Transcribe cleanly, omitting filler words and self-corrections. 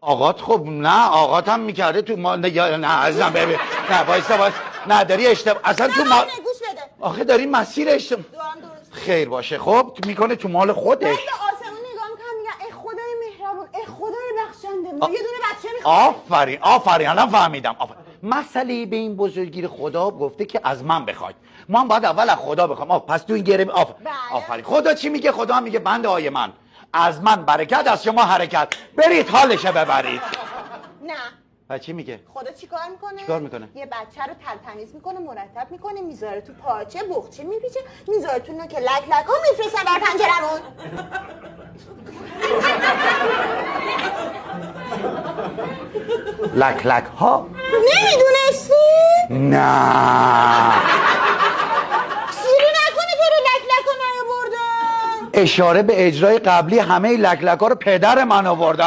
آقات خب نه آقات هم میکرده تو مال نه عزیزم ببین نه وایسا نه داری اشتباه اصلا تو مال گوش بده. آخه داری مسیر اشتباه خیر باشه خب میکنه تو مال خودش. من به آسمون نگاه میکنم میگم ای خدای مهربون ای خدای بخشنده ما یه دونه بچه میخوایم. آفرین الان فهمیدم مسئله به این بزرگی خدا گفته که از من بخواید ما هم باید اول از خدا بخوایم پس تو این گره آفرین خدا چی میگه خدا هم میگه بنده های من از من برکت از شما حرکت برید حالشه ببرید. نه و چی میگه خدا چیکار میکنه یه بچه رو تمیز میکنه مرتب میکنه میذاره تو پاچه بخچه میپیچه میذاره تو نوک لک لک ها میفرسته بر پنجرمون. لک لک ها نمیدونستی؟ نه سیری نکنه تو رو لک لک ها نیاوردن. اشاره به اجرای قبلی همه لک لک ها رو پدر من آورده.